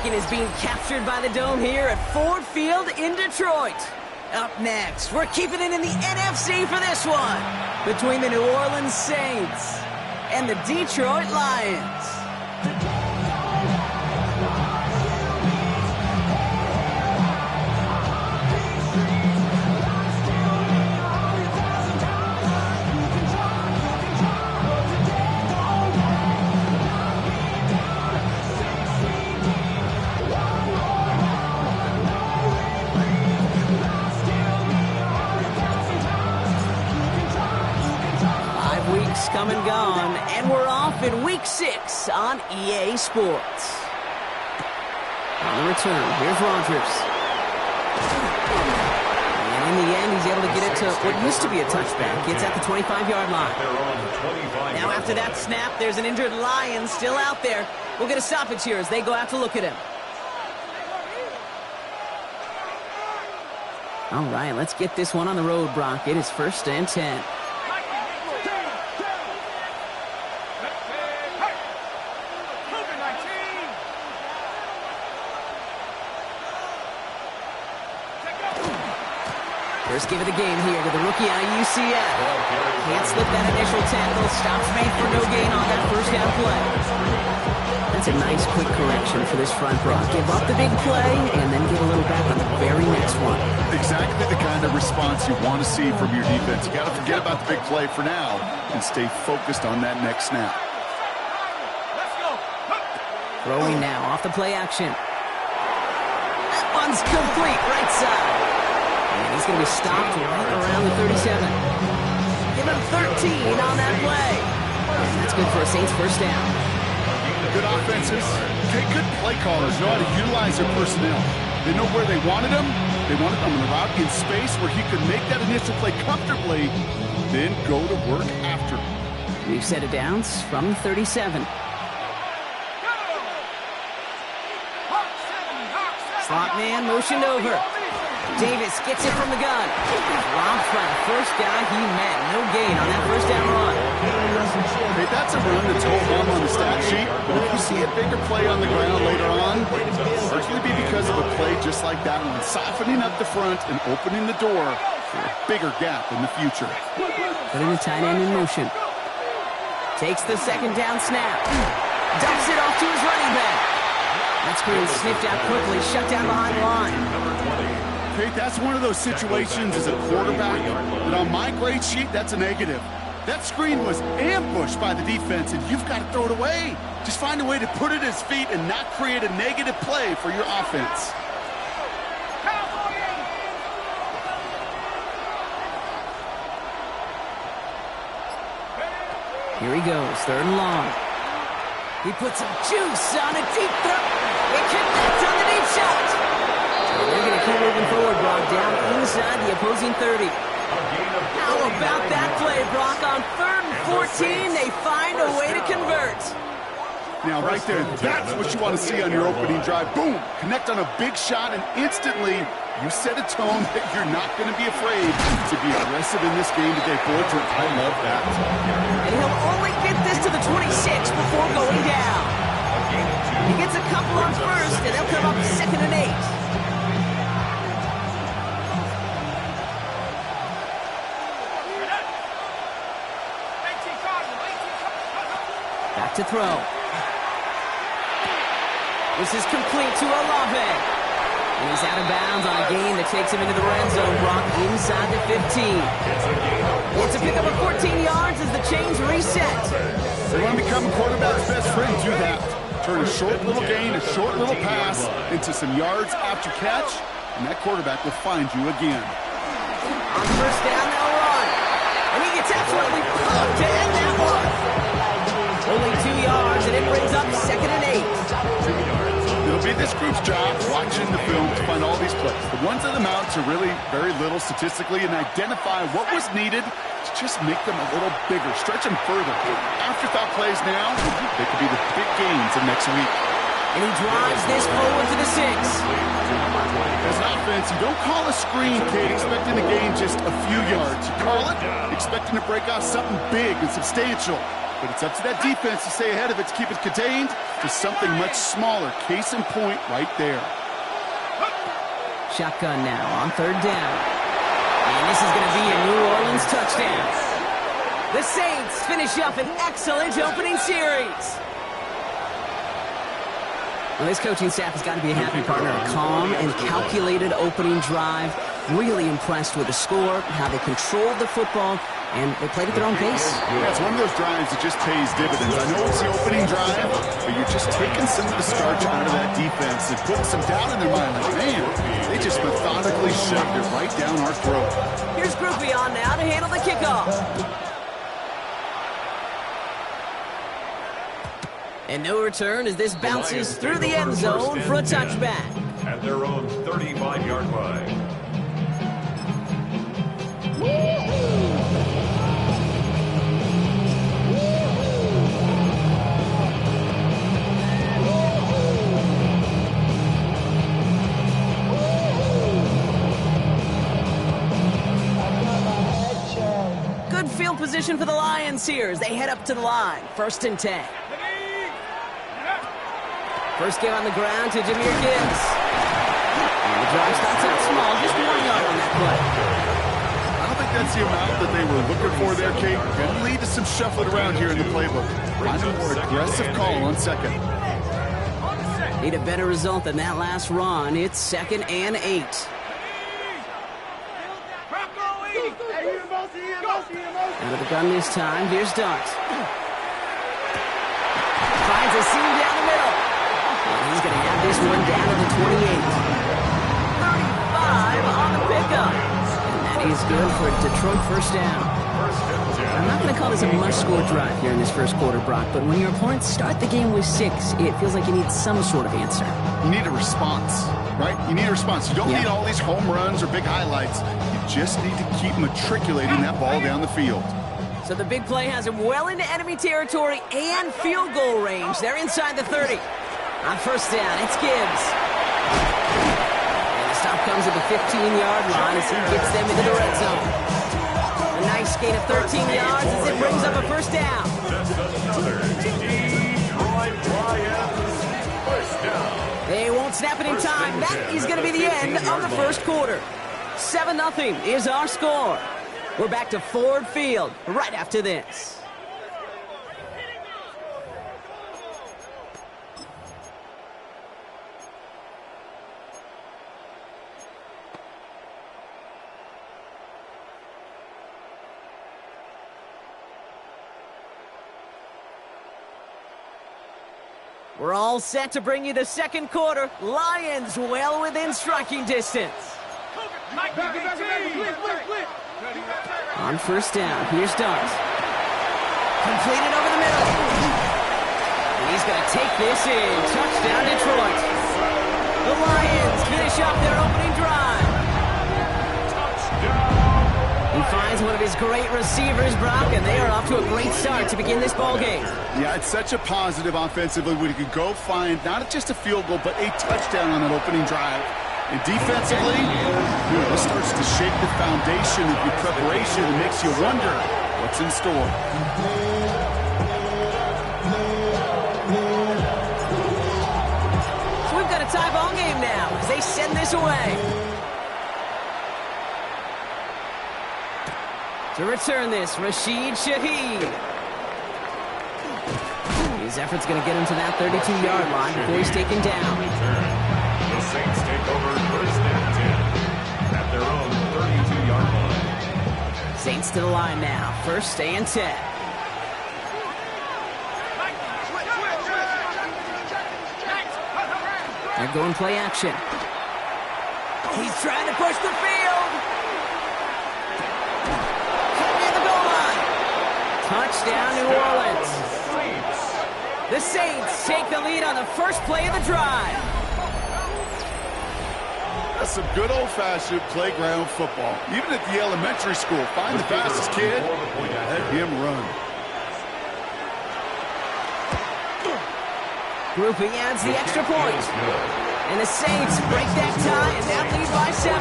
chicken is being captured by the Dome here at Ford Field in Detroit. Up next, we're keeping it in the NFC for this one, between the New Orleans Saints and the Detroit Lions. 5 weeks come and gone, and we're off in Week 6 on EA Sports. On the return, here's Rodgers. And in the end, he's able to get it to what used to be a touchback. It's at the 25-yard line. Now after that snap, there's an injured Lion still out there. We'll get a stoppage here as they go out to look at him. All right, let's get this one on the road, Brock. It is 1st and 10. First give of the game here to the rookie out of UCF. Can't slip that initial tackle. Stops made for no gain on that first down play. That's a nice quick correction for this front, Brock. Give up the big play and then get a little back on the very next one. Exactly the kind of response you want to see from your defense. You got to forget about the big play for now and stay focused on that next snap. Throwing now off the play action. That one's complete, right side. And he's going to be stopped right around the 37. Give him 13 on that play. That's good for a Saints first down. Good offenses, good play callers know how to utilize their personnel. They know where they wanted them. They wanted them in the route in space where he could make that initial play comfortably, then go to work after. We've set it downs from the 37. Slot man motioned over. Davis gets it from the gun. Robbed by the first guy he met. No gain on that first down run. Hey, that's a run that's hold on the stat sheet. But if you see a bigger play on the ground later on, it's likely to be because of a play just like that one. Softening up the front and opening the door for a bigger gap in the future. Putting the tight end in motion. Takes the second down snap. Dumps it off to his running back. That screen sniffed out quickly. Shut down behind the line. Hey, that's one of those situations as a quarterback that on my grade sheet, that's a negative. That screen was ambushed by the defense, and you've got to throw it away. Just find a way to put it at his feet and not create a negative play for your offense. Here he goes, 3rd and long. He puts some juice on a deep throw. It connects on the deep shot. They're going to keep moving forward, Brock, down inside the opposing 30. How about that play, Brock? On 3rd and 14, they find a way to convert. Now, right there, that's what you want to see on your opening drive. Boom! Connect on a big shot, and instantly, you set a tone that you're not going to be afraid to be aggressive in this game today. Bulletin, I love that. And he'll only get this to the 26 before going down. He gets a couple on first, and they'll come up 2nd and 8. Back to throw. This is complete to Olave. And he's out of bounds on a gain that takes him into the red zone. Brock inside the 15. It's a pickup of 14 yards as the chains reset. You want to become a quarterback's best friend, do that. Turn a short little gain, a short little pass into some yards after catch, and that quarterback will find you again. On first down, they'll run. And he gets absolutely poked to end that one. Only 2 yards, and it brings up 2nd and 8. It'll be this group's job watching the film to find all these plays. The ones that amount to really very little statistically and identify what was needed to just make them a little bigger, stretch them further. Afterthought plays now, they could be the big gains of next week. And he drives this forward to the 6. As an offense, you don't call a screen, Kate, expecting to gain just a few yards. You call it expecting to break out something big and substantial. but it's up to that defense to stay ahead of it, to keep it contained to something much smaller. Case in point right there. Shotgun now on third down. And this is going to be a New Orleans touchdown. The Saints finish up an excellent opening series. Well, this coaching staff has got to be a happy partner. A calm and calculated opening drive. Really impressed with the score, how they controlled the football, and they played at their own pace. Yeah, it's one of those drives that just pays dividends. I know it's the opening drive, but you're just taking some of the starch out of that defense and putting some doubt in their mind. Like, man, they just methodically shoved it right down our throat. Here's Groupie on now to handle the kickoff. And no return as this bounces through the end zone for a touchback. At their own 35-yard line. Good field position for the Lions here as they head up to the line. 1st and 10. First game on the ground to Jahmyr Gibbs. And the drive starts out small, just 1 yard on that play. I don't think that's the amount that they were looking for there, Kate. Going to lead to some shuffling around here in the playbook. Find a more aggressive call on second. Need a better result than that last run. It's 2nd and 8. Out of the gun this time. Here's Dart. Finds a seam down the middle. And he's going to have this one down to the 28. 35 on the pickup. And that is good for a Detroit first down. I'm not going to call this a must-score drive here in this first quarter, Brock, but when your opponents start the game with 6, it feels like you need some sort of answer. You need a response, right? You need a response. You don't need all these home runs or big highlights. You just need to keep matriculating that ball down the field. So the big play has him well into enemy territory and field goal range. They're inside the 30. On first down, it's Gibbs. And the stop comes at the 15-yard line as he gets them into the red zone. A nice gain of 13 yards as it brings up a first down. They won't snap it in time. That is going to be the end of the first quarter. 7-0 is our score. We're back to Ford Field right after this. We're all set to bring you the second quarter. Lions well within striking distance. On first down, here's Dart. Completed over the middle. And he's going to take this in. Touchdown, Detroit. The Lions finish up their opening drive. He finds one of his great receivers, Brock, and they are off to a great start to begin this ballgame. Yeah, it's such a positive offensively when you can go find not just a field goal, but a touchdown on that opening drive. And defensively, this starts to shake the foundation of your preparation and makes you wonder what's in store. So we've got a tie ball game now as they send this away. To return this, Rashid Shaheed. His effort's going to get him to that 32-yard line before he's taken down. The Saints take over 1st and 10 at their own 32-yard line. Saints to the line now, 1st and 10. They're going play action. He's trying to push the field. Near the goal line. Touchdown, New Orleans. The Saints take the lead on the first play of the drive. That's some good old-fashioned playground football. Even at the elementary school, find the fastest kid, let him run. Groupie adds the extra point. And the Saints break that tie and now lead by 7.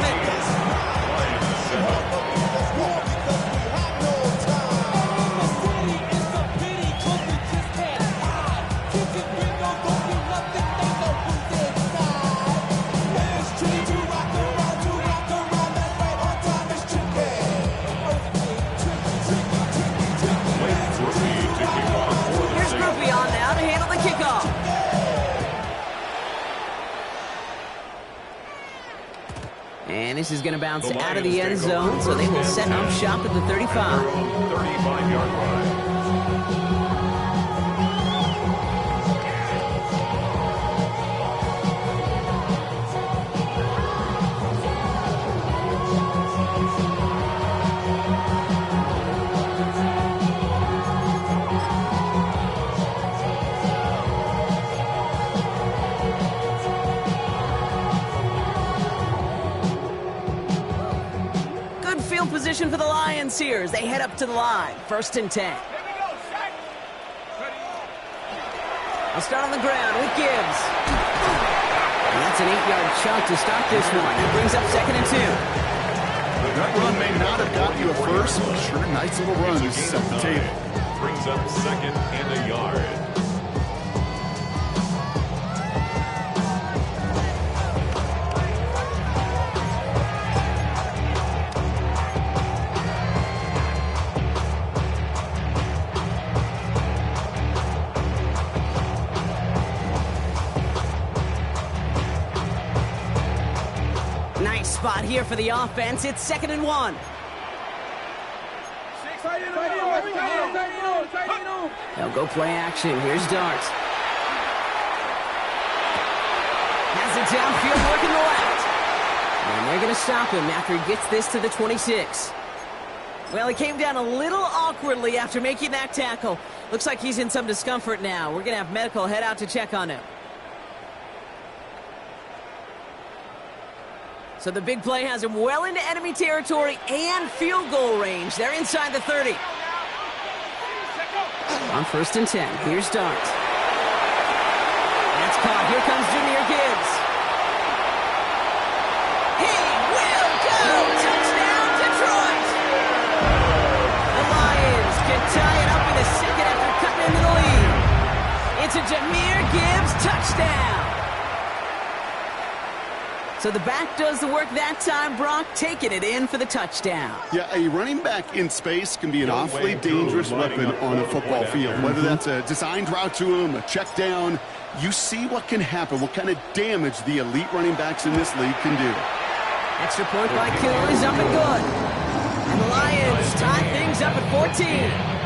And this is going to bounce out of the end zone, so they will set up shop at the 35. 35-yard line. Position for the Lions here as they head up to the line. 1st and 10. I'll start on the ground with Gibbs. And that's an 8-yard chunk to start this one. It brings up 2nd and 2. That run may not have got you a first, but sure, nice little run to set the table. Brings up 2nd and a yard. Spot here for the offense. It's 2nd and 1. They'll go play action. Here's Dart. Has it downfield, working the left. And they're going to stop him after he gets this to the 26. Well, he came down a little awkwardly after making that tackle. Looks like he's in some discomfort now. We're going to have medical head out to check on him. So the big play has him well into enemy territory and field goal range. They're inside the 30. On 1st and 10, here's Dart. That's caught. Here comes Jahmyr Gibbs. He will go! Touchdown, Detroit! The Lions can tie it up in a second after cutting into the lead. It's a Jahmyr Gibbs touchdown. So the back does the work that time, Brock, taking it in for the touchdown. Yeah, a running back in space can be an awfully dangerous weapon on a football field. Whether that's a designed route to him, a check down, you see what can happen, what kind of damage the elite running backs in this league can do. Extra point by Kittle is up and good. And the Lions tie things up at 14.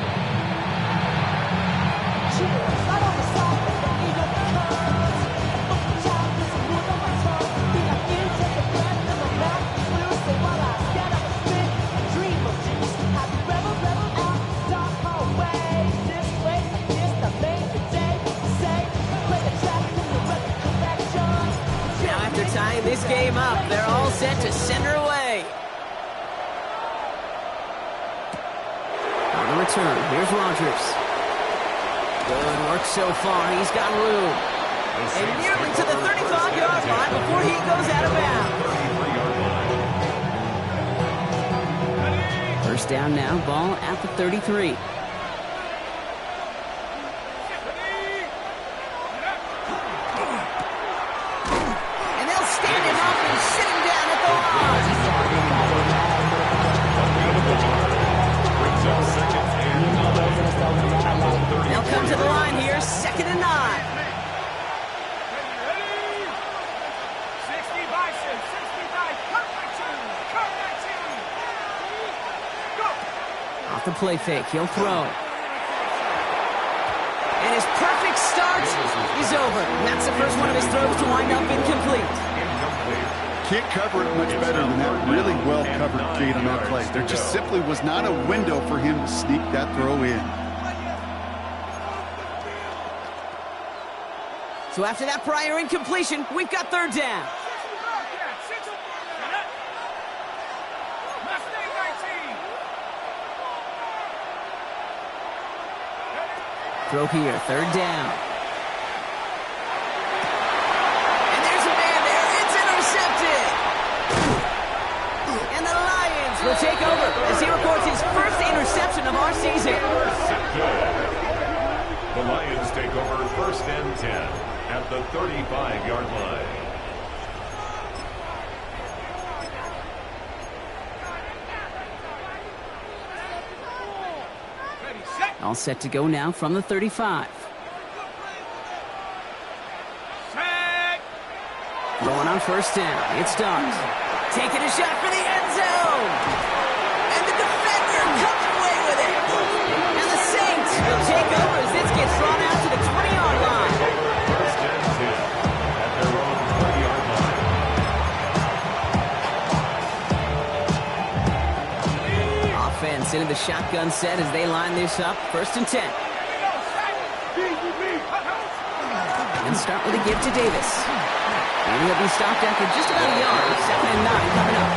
Tying this game up, they're all set to send her away. On the return, here's Rodgers. Good work so far, he's got room. And nearly to the 35-yard line before he goes out of bounds. First down now, ball at the 33. They'll come to the line here, 2nd and 9. Off the play fake, he'll throw. And his perfect start is over. That's the first one of his throws to wind up incomplete. Can't cover it much better than that really well-covered gate on that play. There just simply was not a window for him to sneak that throw in. So after that prior incompletion, we've got 3rd down. Throw here, 3rd down. And there's a man there. It's intercepted. And the Lions will take over as he records his first interception of our season. The Lions take over 1st and 10 at the 35-yard line. All set to go now from the 35. Going on 1st down. It's Dart. Taking a shot for the end zone. And the defender comes away with it. And the Saints will take over as this gets thrown out to the 20-yard line. First and 10 at their own 20-yard line. Offense into the shotgun set as they line this up. First and 10. And start with a give to Davis. And he'll be stopped after just about a yard. 2nd and 9 coming up.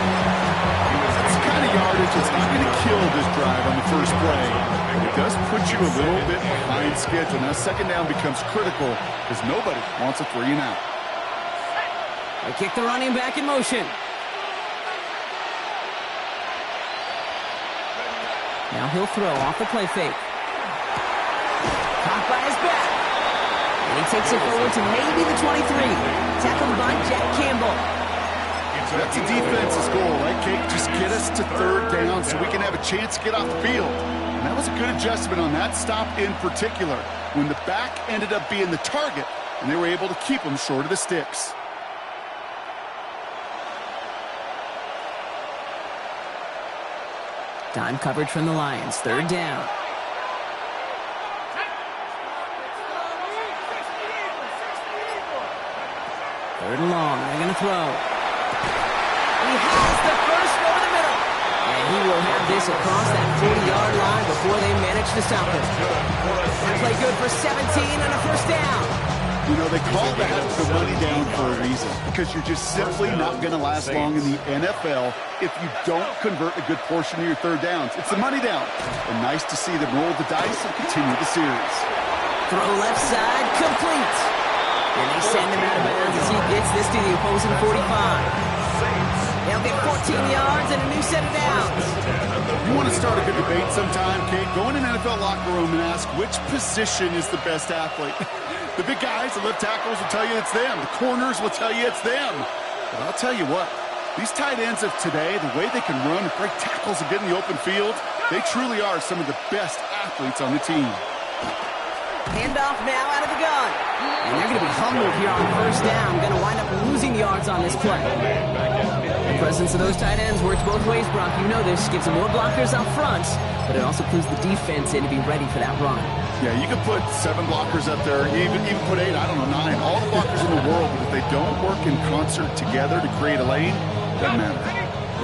That's the kind of yardage that's not going to kill this drive on the first play. It does put you a little bit behind schedule. Now, 2nd down becomes critical because nobody wants a 3 and out. They kick the running back in motion. Now he'll throw off the play fake. Caught by his back. And he takes it forward to maybe the 23. Tackled by Jack Campbell. That's a defense's goal, right, Kate? Just get us to 3rd down so we can have a chance to get off the field. And that was a good adjustment on that stop in particular, when the back ended up being the target, and they were able to keep him short of the sticks. Dime coverage from the Lions. 3rd down. Third and long. They're going to throw. He has the first over the middle. And he will have this across that 40-yard line before they manage to stop him. That play good for 17 and a first down. You know, they call that the money down for a reason, because you're just simply not going to last long in the NFL if you don't convert a good portion of your 3rd downs. It's the money down. And nice to see them roll the dice and continue the series. Throw left side, complete. And they send him out of bounds as he gets this to the opposing 45. They'll get 14 yards and a new set of downs. You want to start a good debate sometime, Kate? Go in an NFL locker room and ask which position is the best athlete. The big guys, the left tackles will tell you it's them. The corners will tell you it's them. But I'll tell you what, these tight ends of today, the way they can run and break tackles and get in the open field, they truly are some of the best athletes on the team. Handoff now out of the gun. And they're going to be humbled here on 1st down. Going to wind up losing yards on this play. The presence of those tight ends works both ways, Brock. You know this. Gives them more blockers up front, but it also clues the defense in to be ready for that run. Yeah, you can put 7 blockers up there, even put 8, I don't know, 9. All the blockers in the world, but if they don't work in concert together to create a lane, doesn't matter.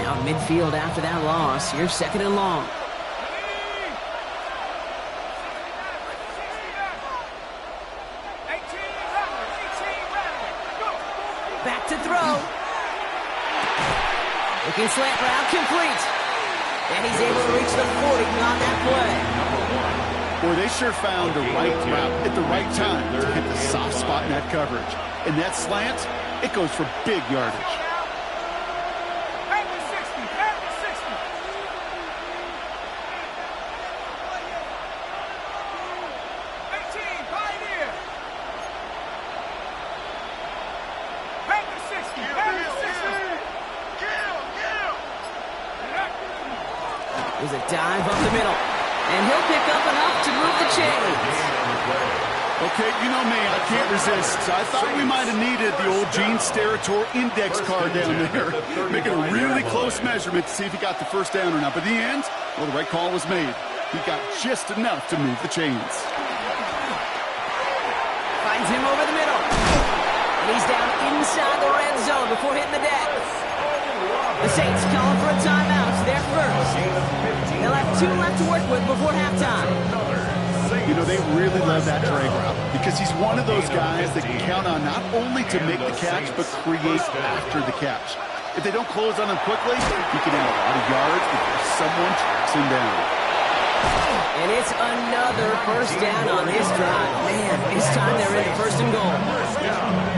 Now midfield after that loss. Here's 2nd and long. Back to throw. Looking slant route, complete. And he's able to reach the 40 on that play. Boy, they sure found the right route at the right time to hit the soft spot in that coverage. And that slant, it goes for big yardage. There's a dive up the middle. And he'll pick up enough to move the chains. Okay, you know me, I can't resist. I thought we might have needed the old Gene Steratore index card down there. Making a really close measurement to see if he got the 1st down or not. But in the end, well, the right call was made. He got just enough to move the chains. Finds him over the middle. And he's down inside the red zone before hitting the deck. The Saints calling for a timeout. They're first. They'll have 2 left to work with before halftime. You know, they really love that drag route because he's one of those guys that can count on not only to make the catch, but create after the catch. If they don't close on him quickly, he can add a lot of yards before someone tracks him down. And it's another 1st down on this drive. Man, this time they're in 1st and goal.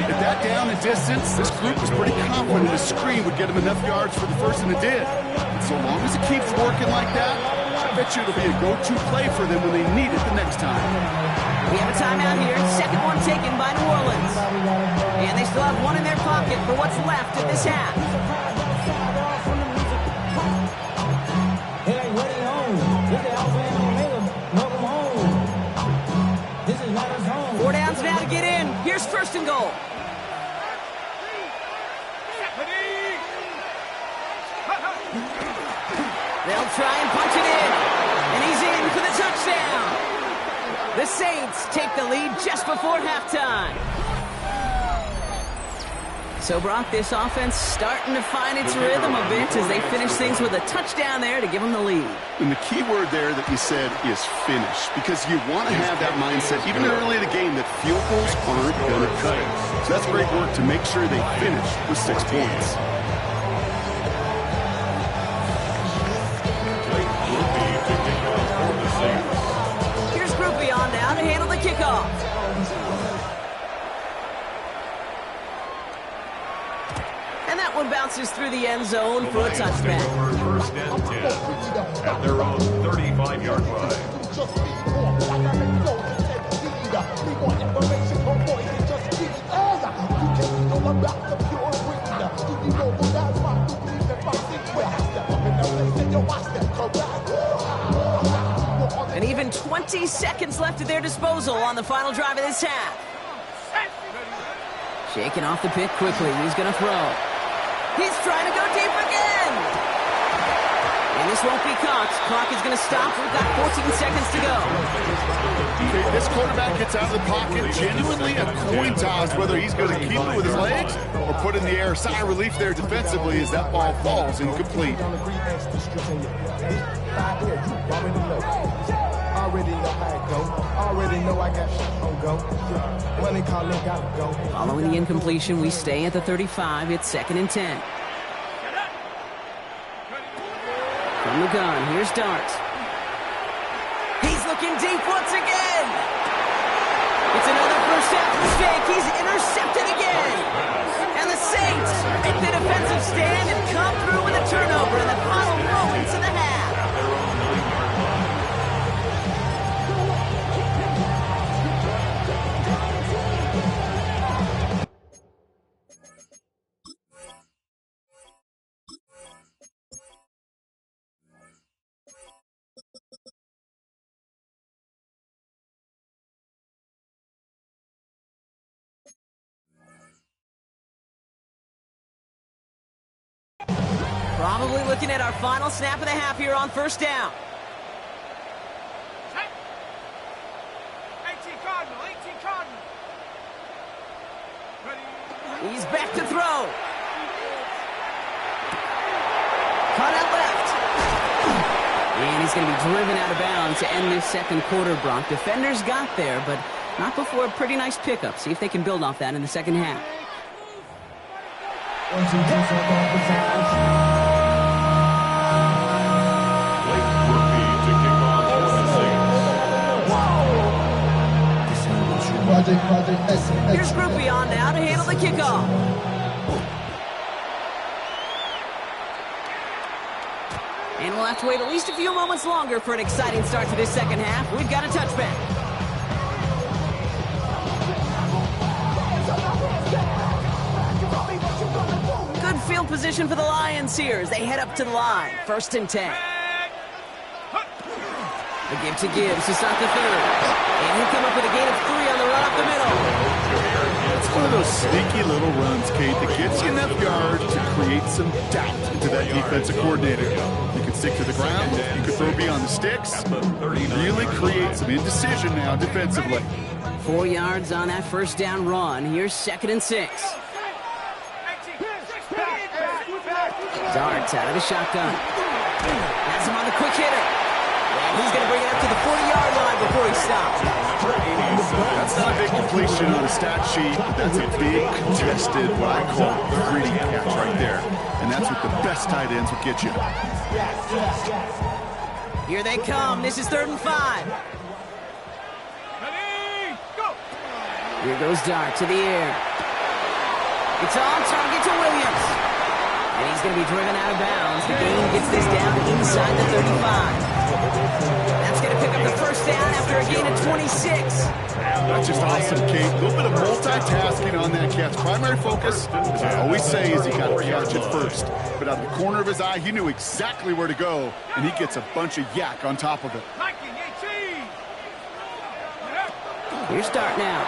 At that down and distance, this group was pretty confident the screen would get him enough yards for the 1st, and it did. And so long as it keeps working like that, I bet you it'll be a go-to play for them when they need it the next time. We have a timeout here. 2nd one taken by New Orleans. And they still have 1 in their pocket for what's left of this half. Four downs now to get in. Here's 1st and goal. He'll try and punch it in. And he's in for the touchdown. The Saints take the lead just before halftime. So, Brock, this offense starting to find its rhythm a bit as they finish things with a touchdown there to give them the lead. And the key word there that you said is finish, because you want to have that mindset, even early in the game, that field goals aren't going to cut it. So that's great work to make sure they finish with 6 points. Here's Groupie on down to handle the kickoff. And that one bounces through the end zone for a touchback. First and 10 at their own 35-yard line. And even 20 seconds left at their disposal on the final drive of this half. Shaking off the pick quickly. He's going to throw. He's trying to go deep again. And this won't be caught. Clock is going to stop. We've got 14 seconds to go. Okay, this quarterback gets out of the pocket, genuinely a coin toss, whether he's going to keep it with his legs or put in the air. Sigh of relief there defensively as that ball falls incomplete. Following the incompletion, we stay at the 35. It's 2nd and 10. From the gun, here's Dart. He's looking deep once again. It's another first half mistake. He's intercepted again. And the Saints make the defensive stand and come through with a turnover in the final moments of the half. Probably looking at our final snap of the half here on first down. 18 Cardinal. He's back to throw. Cut out left. And he's going to be driven out of bounds to end this second quarter, Brock. Defenders got there, but not before a pretty nice pickup. See if they can build off that in the second half. Here's Groupie on now to handle the kickoff. And we'll have to wait at least a few moments longer for an exciting start to this second half. We've got a touchback. Good field position for the Lions here as they head up to the line. 1st and 10. The give to Gibbs. It's not the third. And he'll come up with a gain of 3 on the run up the middle. It's one of those sneaky little runs, Kate, that gets you enough yards to create some doubt into that defensive coordinator. You can stick to the ground. You can throw beyond the sticks. Really create some indecision now defensively. 4 yards on that first down run. Here's 2nd and 6. Darts out of the shotgun. Has him on the quick hitter. And he's going to bring it up to the 40-yard line before he stops. That's not a big completion on the stat sheet, but that's a big contested, what I call gritty catch right there. And that's what the best tight ends will get you. Here they come. This is 3rd and 5. Here goes Dart to the air. It's on target to Williams. And he's going to be driven out of bounds. The gain gets this down inside the 35. That's going to pick up the first down after a gain of 26. That's just awesome, Kate. A little bit of multitasking on that catch. Primary focus, as I always say, is he got to catch it first. But out of the corner of his eye, he knew exactly where to go, and he gets a bunch of yak on top of it. Here's Dart now.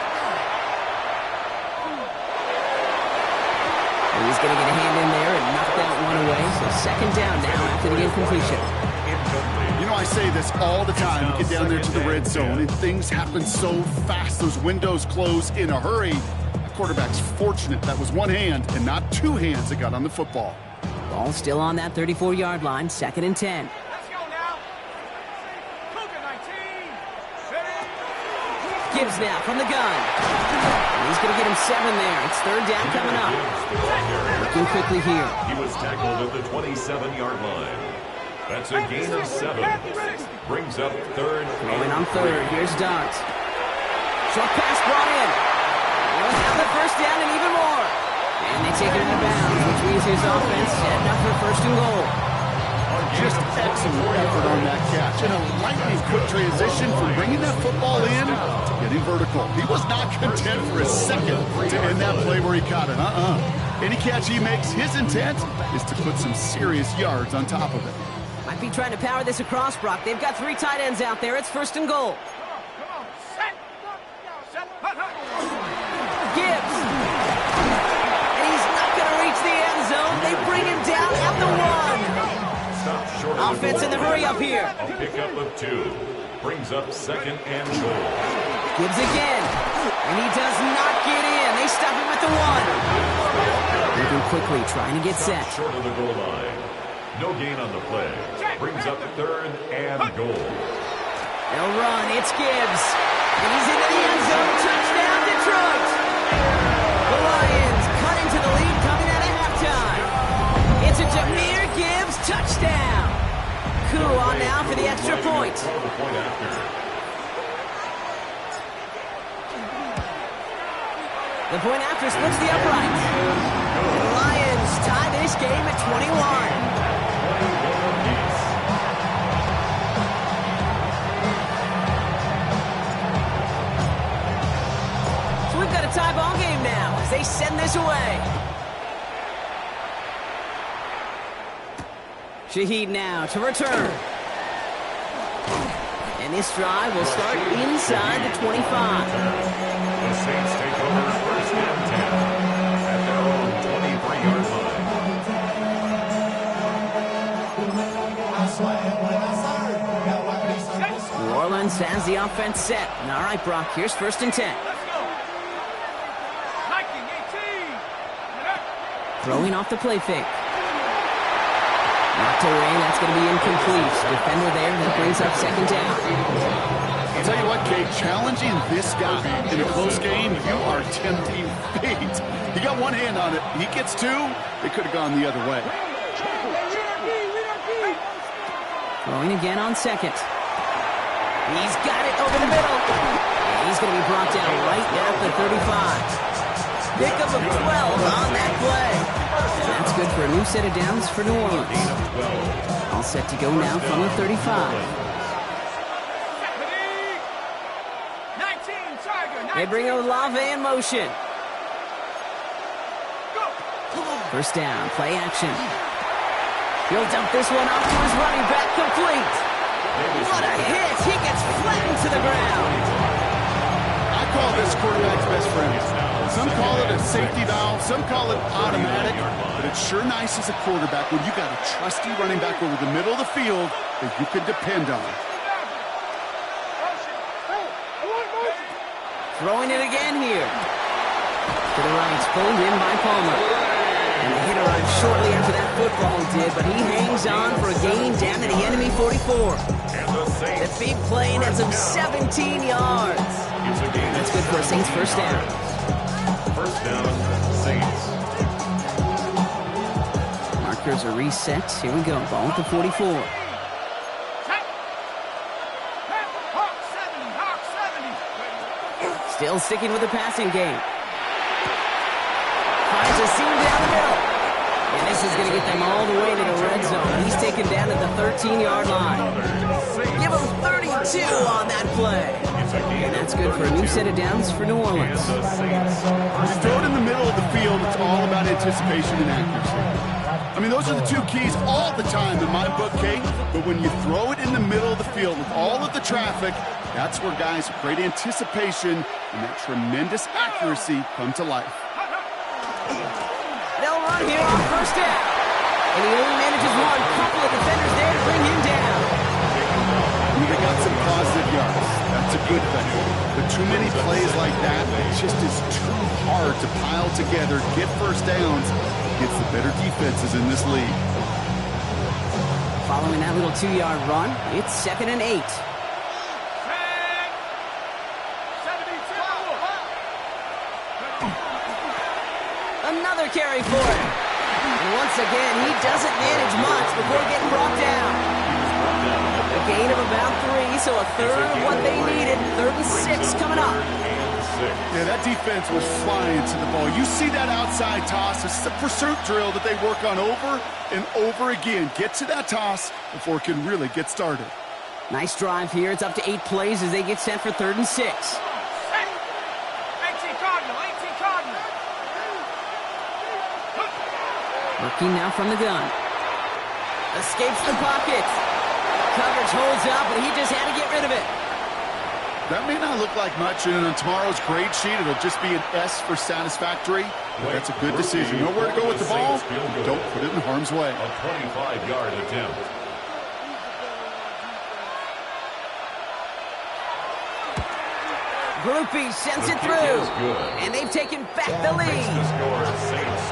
And he's going to get a hand in there and knock that one away. So 2nd down now after the incompletion. Incomplete. You know, I say this all the time. You get down there to the red zone, and things happen so fast. Those windows close in a hurry. The quarterback's fortunate that was one hand and not two hands that got on the football. Ball still on that 34-yard line, 2nd and 10. Let's go now. Cougar 19. Gibbs now from the gun. And he's going to get him 7 there. It's 3rd down coming up. Working quickly here. He was tackled at the 27-yard line. That's a gain of 7. Brings up 3rd. Going on 3rd. Here's Dart. Short pass brought in. They'll have the 1st down and even more. And they take it out of bounds, which means his offense setting up for 1st and goal. Just excellent effort on that catch. And a lightning quick transition from bringing that football in to getting vertical. He was not content for a second to end that play where he caught it. Any catch he makes, his intent is to put some serious yards on top of it. Might be trying to power this across, Brock. They've got 3 tight ends out there. It's 1st and goal. Come on. Set. Gibbs. And he's not going to reach the end zone. They bring him down at the 1. Stop short of Offense in the hurry up here. A pickup of 2. Brings up 2nd and goal. Gibbs again. And he does not get in. They stop him at the 1. Moving quickly, trying to get set. Short of the goal line. No gain on the play. Brings up 3rd and goal. They'll run. It's Gibbs. And he's into the end zone. Touchdown, Detroit. The Lions cut into the lead coming out of halftime. It's a Jahmyr Gibbs touchdown. Koo on now for the extra point. The point after splits the uprights. The Lions tie this game at 21. So we've got a tie ball game now as they send this away. Shaheed now to return. And this drive will start inside the 25. The Saints take over 1st and 10 at their own 23-yard line. New Orleans has the offense set. And all right, Brock, here's 1st and 10. Let's go. 19, 18. Throwing off the play fake. Knocked away, that's going to be incomplete. Defender there, that brings up 2nd down. I'll tell you what, Kate, challenging this guy in a close game, you are tempting fate. He got one hand on it. He gets 2. It could have gone the other way. Throwing again on 2nd. He's got it over the middle. And he's going to be brought down right at the 35. Pickup of 12 on that play. That's good for a new set of downs for New Orleans. All set to go now from the 35. They bring Olave in motion. 1st down, play action. He'll dump this one off to his running back, complete. What a hit! He gets flattened to the ground. I call this quarterback's best friend. Some call it a safety valve, some call it automatic, but it's sure nice as a quarterback when you got a trusty running back over the middle of the field that you can depend on. Throwing it again here. To the right, pulled in by Palmer. And the hit arrived shortly after that football did, but he hangs on for a gain down to the enemy 44. The big play nets him 17 yards. That's good for a Saints 1st down. 1st down, Saints. Markers are reset. Here we go. Ball at the 44. Still sticking with the passing game. Finds a seam down the middle. And this is going to get them all the way to the red zone. He's taken down at the 13-yard line. Give him 32 on that play. And that's good for a new set of downs for New Orleans. You throw it in the middle of the field, it's all about anticipation and accuracy. I mean, those are the 2 keys all the time in my book, Kate. But when you throw it in the middle of the field with all of the traffic, that's where guys with great anticipation and that tremendous accuracy come to life. They'll run here on 1st down. And he only manages one. Couple of defenders there to bring him down. They got some positive yards. That's a good thing. But too many plays like that, it just is too hard to pile together, get first downs against the better defenses in this league. Following that little 2-yard run, it's 2nd and 8. Another carry for him. And once again, he doesn't manage much before getting brought down. A gain of about 3, so a third of what they needed. 3rd and 6 coming up. Yeah, that defense was flying to the ball. You see that outside toss. It's a pursuit drill that they work on over and over again. Get to that toss before it can really get started. Nice drive here. It's up to 8 plays as they get set for 3rd and 6. 18 Cardinal. Working now from the gun. Escapes the pocket. Coverage holds up, but he just had to get rid of it. That may not look like much, and on tomorrow's grade sheet, it'll just be an S for satisfactory. But that's a good decision. Know where to go with the ball? Don't put it in harm's way. A 25-yard attempt. Groupie sends it through, and they've taken back the lead.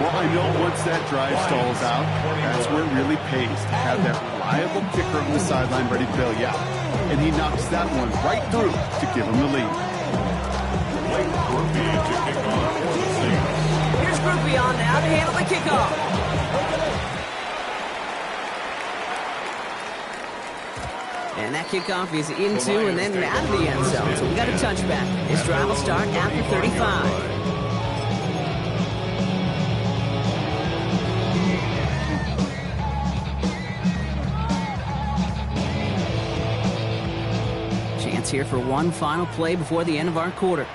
Well, I know once that drive stalls out, that's where it really pays to have that reliable kicker on the sideline ready to bail you out. And he knocks that one right through to give him the lead. Here's Groupie on now to handle the kickoff. And that kickoff is into and then out of the end zone. So we got a touchback. This drive will start after 35. Chance here for one final play before the end of our quarter.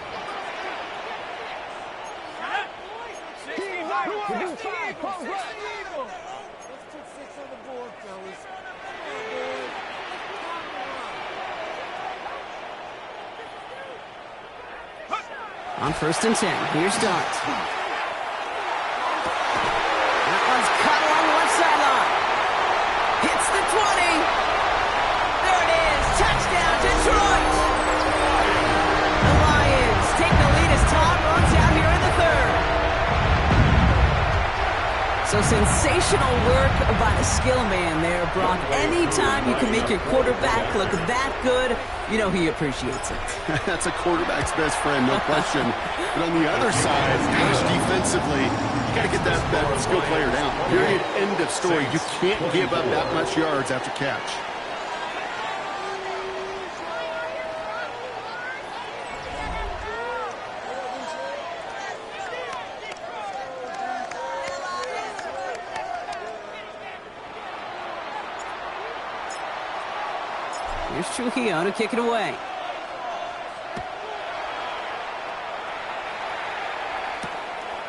On 1st and 10, here's Dart. That one's cut along the left sideline. Hits the 20. There it is. Touchdown, Detroit. The Lions take the lead as Todd runs out here in the 3rd. So sensational work by the skill man there, Brock. Anytime you can make your quarterback look that good, you know he appreciates it. That's a quarterback's best friend, no question. But on the other side, gosh, defensively, you got to get that skill player down. Period. End of story. You can't give up that much yards after catch. Here's Trujillo to kick it away.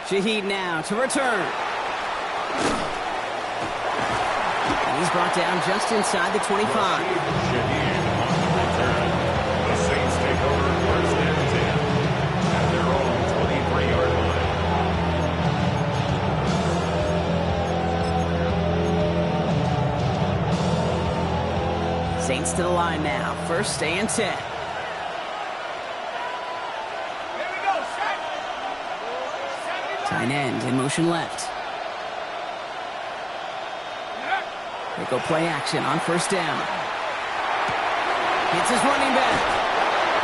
Shaheed now to return. And he's brought down just inside the 25. Shaheed on the return. The Saints take over 1st and 10 at their own 23-yard line. Saints to the line now. 1st and 10. Tight end in motion left. They go play action on 1st down. Hits his running back.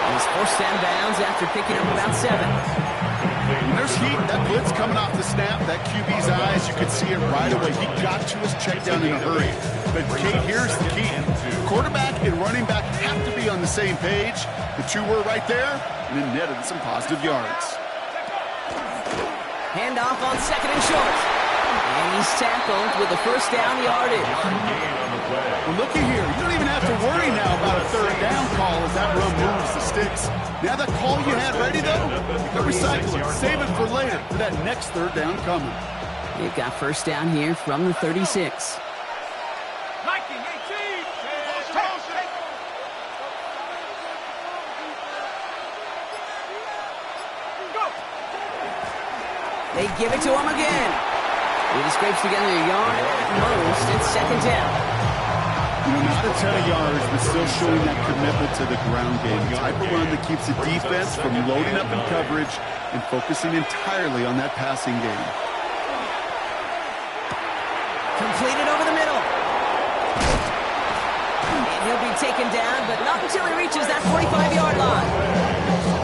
And he's forced out of bounds after picking up about 7. When there's heat, that blitz coming off the snap, that QB's eyes, you could see it right away. He got to his check down in a hurry. But, Kate, here's the key. Quarterback and running back have to be on the same page. The two were right there, and it netted some positive yards. Handoff on 2nd and short. And he's tackled with a 1st down yardage. Well, looky here. You don't even have to worry now about a 3rd down call as that run moves the sticks. Now that call you had ready, though, you can recycle it. Save it for later for that next 3rd down coming. They've got 1st down here from the 36. They give it to him again. He scrapes together a yard at most. It's 2nd down. Not a ton of yards, but still showing that commitment to the ground game. The type of run that keeps the defense from loading up in coverage and focusing entirely on that passing game. Completed over the middle. And he'll be taken down, but not until he reaches that 45-yard line.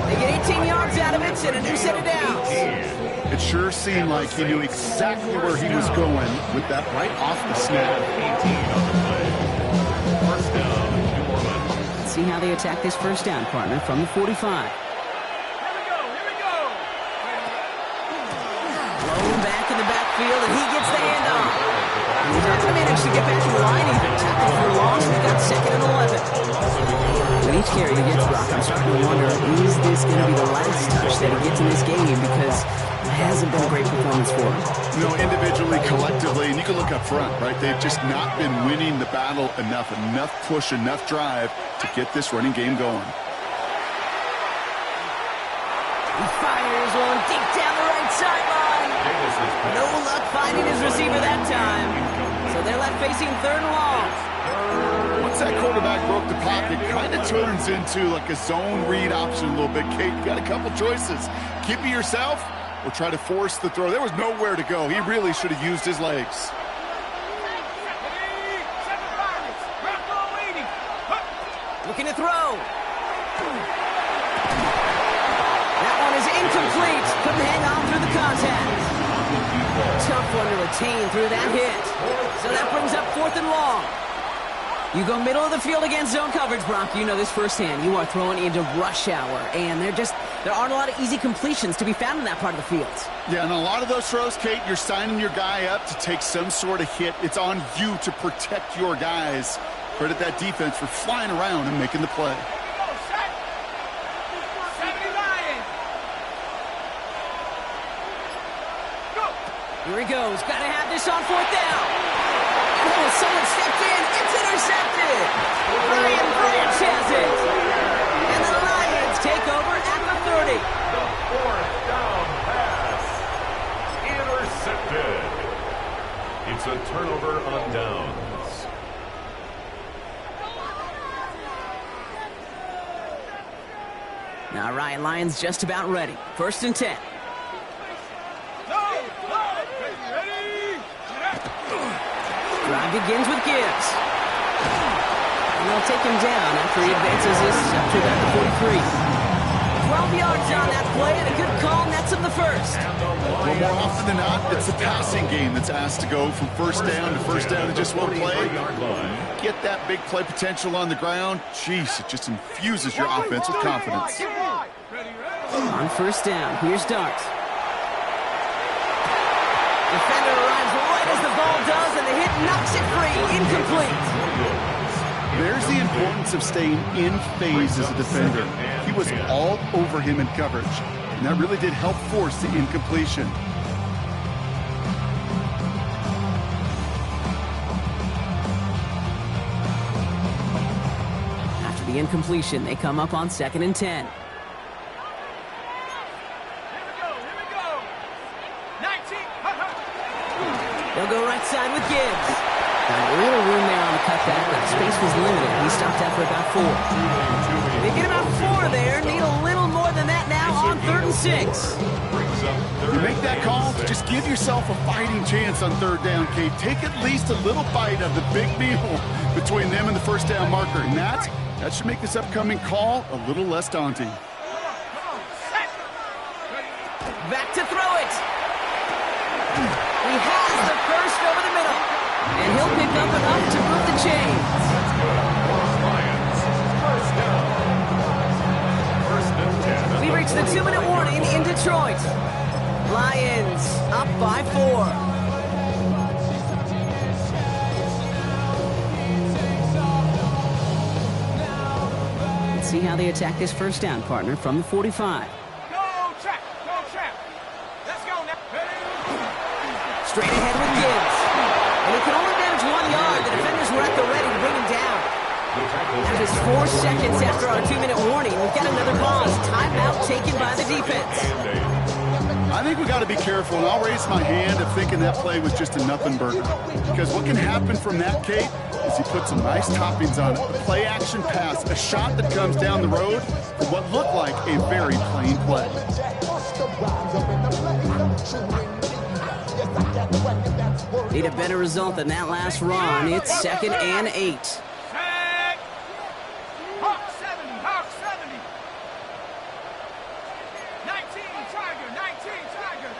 They get 18 yards out of it and a new set of downs. It sure seemed like he knew exactly where he was going with that right off the snap. 18 on the play. First down, New Orleans. Let's see how they attack this first down, partner, from the 45. Here we go. Blown back in the backfield, and he gets the handoff. And he's not going to manage to get back to the line either. Tackled for a loss, we've got 2nd and 11. With each carry he gets, Brock, I'm starting to wonder, is this going to be the last touch that he gets in this game? Because it hasn't been a great performance for him. You know, individually, collectively, and you can look up front, right? They've just not been winning the battle enough push, enough drive to get this running game going. He fires one deep down the right sideline. No luck finding his receiver that time. So they're left facing 3rd and long. Once that quarterback broke the pocket, kind of turns into like a zone read option a little bit. Kate, you got a couple choices. Keep it yourself or try to force the throw. There was nowhere to go. He really should have used his legs. Looking to throw. That one is incomplete. Couldn't hang on through the contact. Tough one to retain through that hit. So that brings up 4th and long. You go middle of the field against zone coverage, Brock. You know this firsthand. You are throwing into rush hour, and there aren't a lot of easy completions to be found in that part of the field. Yeah, and a lot of those throws, Kate, you're signing your guy up to take some sort of hit. It's on you to protect your guys. Credit that defense for flying around and making the play. Here he goes. Got to have this on 4th down. Oh, someone stepped in. It's intercepted. Brian Branch has it. And the Lions take over at the 30. The 4th down pass. Intercepted. It's a turnover on downs. All right, Lions just about ready. 1st and 10. Drive begins with Gibbs. And they'll take him down after he advances this up to about the 43. 12 yards on that play, and a good call nets him the first. Well, more often than not, it's the passing game that's asked to go from first down to just one play. Get that big play potential on the ground. Jeez, it just infuses your offense with confidence. On 1st down, here's Dart. Defender arrives right as the ball does, and the hit knocks it free. Incomplete. There's the importance of staying in phase as a defender. He was all over him in coverage, and that really did help force the incompletion. After the incompletion, they come up on 2nd and 10. They'll go right side with Gibbs. Got a little room there on the cutback, but the space was limited. He stopped after about 4. They get about 4 there. Need a little more than that now on 3rd and 6. You make that call, just give yourself a fighting chance on 3rd down, Kate. Take at least a little bite of the big meal between them and the first down marker. And that should make this upcoming call a little less daunting. Back to throw it. He has the first over the middle. And he'll pick up enough to move the chains. We reach the 2-minute warning in Detroit. Lions up by 4. Let's see how they attack this first down, partner, from the 45. Straight ahead with Gibbs. And he can only manage 1 yard. The defenders were at the ready to bring him down. That is 4 seconds after our 2-minute warning. We've got another pause. Timeout taken by the defense. I think we got to be careful, and I'll raise my hand of thinking that play was just a nothing burger. Because what can happen from that, Kate, is he puts some nice toppings on it. A play-action pass, a shot that comes down the road for what looked like a very plain play. Need a better result than that last run. It's 2nd and 8. Hawk 70, Hawk 70. 19, Tiger, 19, Tiger.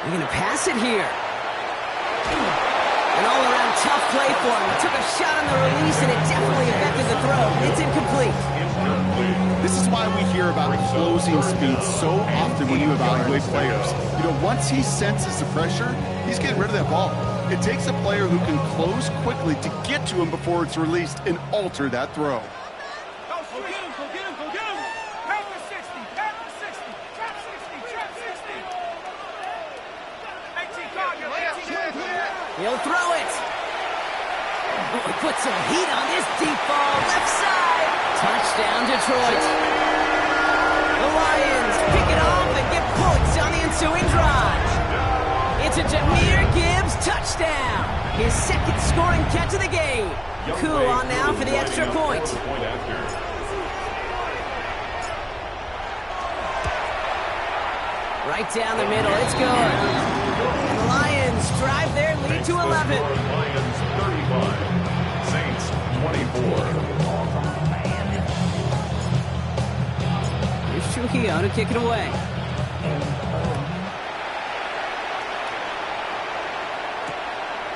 They're going to pass it here. An all-around tough play for him. He took a shot on the release, and it definitely affected the throw. It's incomplete. This is why we hear about closing speed so often when you evaluate players. You know, once he senses the pressure, he's getting rid of that ball. It takes a player who can close quickly to get to him before it's released and alter that throw. Go get him, go get him, go get him. Pass the 60, pass the 60, trap 60, trap 60. 18, Tiger, 18. He'll throw it. Oh, he put some heat on this deep ball. Left side. Touchdown, Detroit. The Lions pick it off and get points on the ensuing drive. It's a Jahmyr Gibbs touchdown. His 2nd scoring catch of the game. Cool on now for the extra point. Right down the middle. It's good. And the Lions drive their lead to 11. Lions 35, Saints 24. Here's Trujillo to kick it away.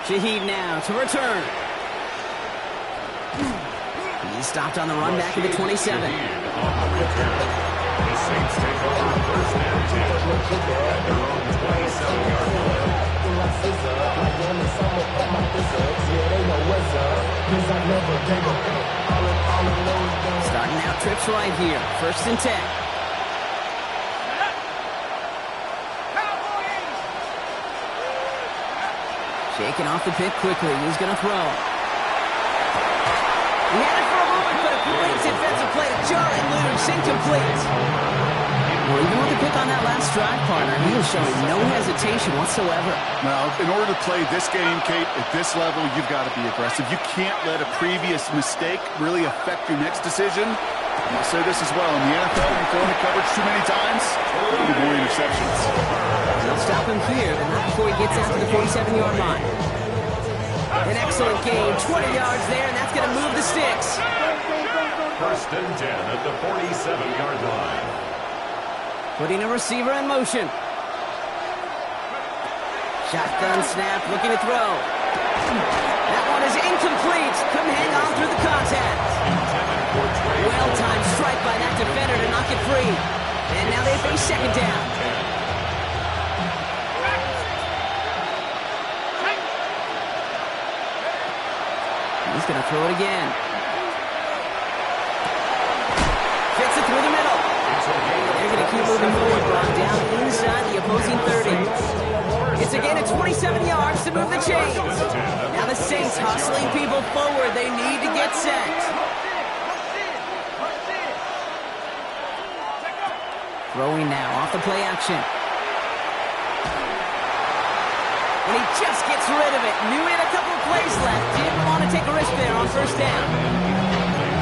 Shaheed now to return. He's stopped on the run back at the 27. The Saints take over 1st and 10 at their own 27-yard line. Starting out trips right here. 1st and 10. Shaking off the pick quickly. He's going to throw. He had it for a moment, but a great defensive play to jar it loose. Incomplete. Well, even with the pick on that last drive, partner, he was showing no hesitation whatsoever. Now, in order to play this game, Kate, at this level, you've got to be aggressive. You can't let a previous mistake really affect your next decision. And I'll say this as well. In the NFL, you throw into coverage too many times, you get more interceptions. They'll stop him here, but not before he gets out to the 47-yard line. An excellent gain, 20 yards there, and that's going to move the sticks. 1st and 10 at the 47-yard line. Putting a receiver in motion. Shotgun snap, looking to throw. That one is incomplete. Couldn't hang on through the contact. Well-timed strike by that defender to knock it free. And now they face 2nd down. He's going to throw it again. Gets it through the middle. They're going to keep moving forward, brought down inside the opposing 30. It's a gain of 27 yards to move the chains. Now the Saints hustling people forward. They need to get set. Throwing now off the play action. And he just gets rid of it. Knew he had a couple of plays left. Didn't want to take a risk there on 1st down.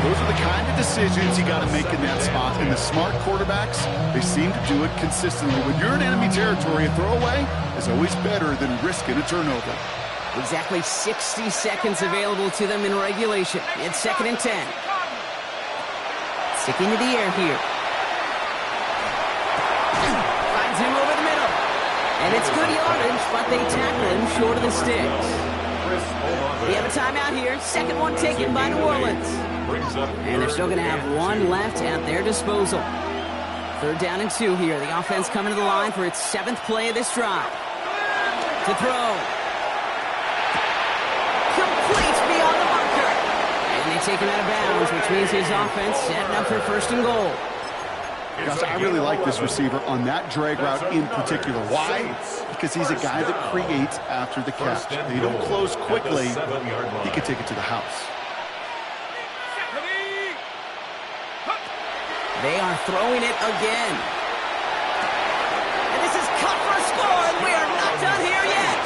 Those are the kind of decisions you got to make in that spot. And the smart quarterbacks, they seem to do it consistently. When you're in enemy territory, a throwaway is always better than risking a turnover. Exactly 60 seconds available to them in regulation. It's 2nd and 10. Sticking to the air here. Finds him over the middle. And it's good yardage, but they tackle him short of the sticks. We have a timeout here. 2nd one taken by New Orleans. And they're still going to have one left at their disposal. 3rd down and 2 here. The offense coming to the line for its 7th play of this drive. To throw. Complete beyond the marker. And they take him out of bounds, which means his offense setting up for 1st and goal. Gosh, I really like this receiver on that drag route in particular. Why? Because he's a guy that creates after the catch. They don't close quickly. He can take it to the house. They are throwing it again. And this is cut for a score, and we are not done here yet.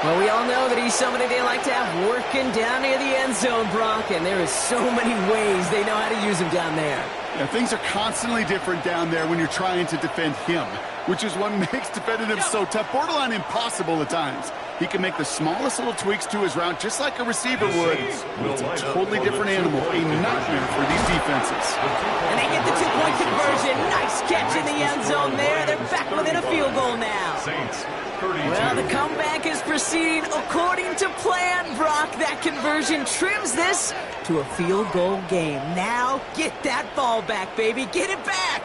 Well, we all know that he's somebody they like to have working down near the end zone, Brock, and there is so many ways they know how to use him down there. Yeah, things are constantly different down there when you're trying to defend him, which is what makes defending him so tough, borderline impossible at times. He can make the smallest little tweaks to his route just like a receiver would. It's a totally different animal, a nightmare for these defenses. And they get the two-point conversion. Nice catch in the end zone there. They're back within a field goal now. Saints, 32. Well, the comeback is proceeding according to plan, Brock. That conversion trims this to a field goal game. Now get that ball back, baby. Get it back.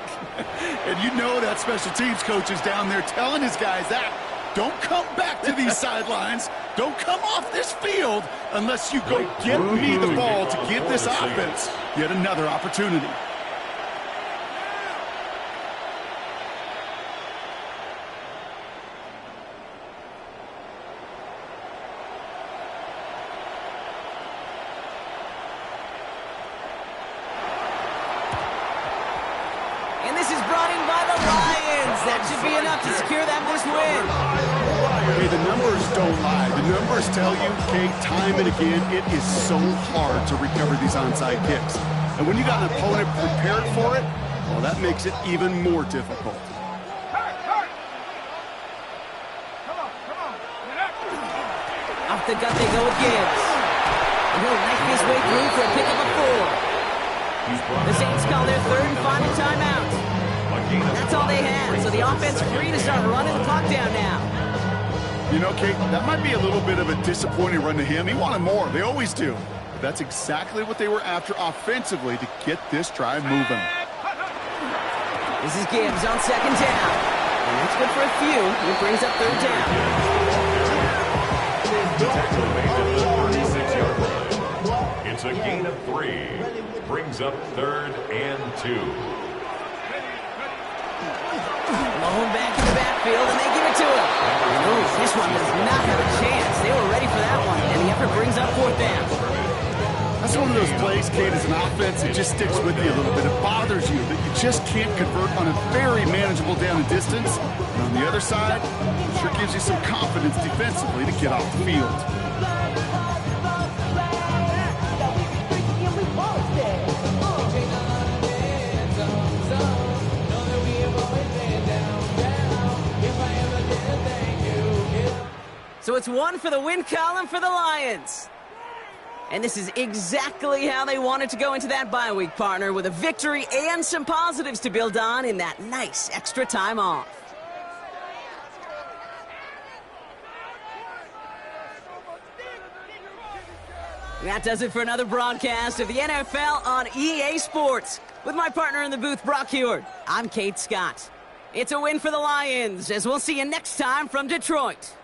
And you know that special teams coach is down there telling his guys that. Don't come back to these sidelines. Don't come off this field unless you go get me the ball to give this offense yet another opportunity. And this is brought in by the Lions. That should be enough to secure that first win. Hey, the numbers don't lie. The numbers tell you, Kate, time and again, it is so hard to recover these onside kicks. And when you got an opponent prepared for it, well, that makes it even more difficult. Off the gut they go with Gibbs. And he'll knife his way through for a pickup of 4. The Saints call their third and final timeout. That's all they have, so the offense free to start running the clock down now. You know, Kate, that might be a little bit of a disappointing run to him. He wanted more. They always do. But that's exactly what they were after offensively to get this drive moving. This is Gibbs on second down. And that's good for a few. It brings up third down. Tackle made at the 36-yard line. It's a gain of 3. Brings up 3rd and 2. Malone back in the backfield, and they give it to him. Ooh, this one does not have a chance. They were ready for that one, and the effort brings up 4th down. That's one of those plays, Kate, as an offense, it just sticks with you a little bit. It bothers you that you just can't convert on a very manageable down and distance. And on the other side, it sure gives you some confidence defensively to get off the field. So it's 1 for the win column for the Lions. And this is exactly how they wanted to go into that bye week, partner, with a victory and some positives to build on in that nice extra time off. That does it for another broadcast of the NFL on EA Sports. With my partner in the booth, Brock Huard, I'm Kate Scott. It's a win for the Lions, as we'll see you next time from Detroit.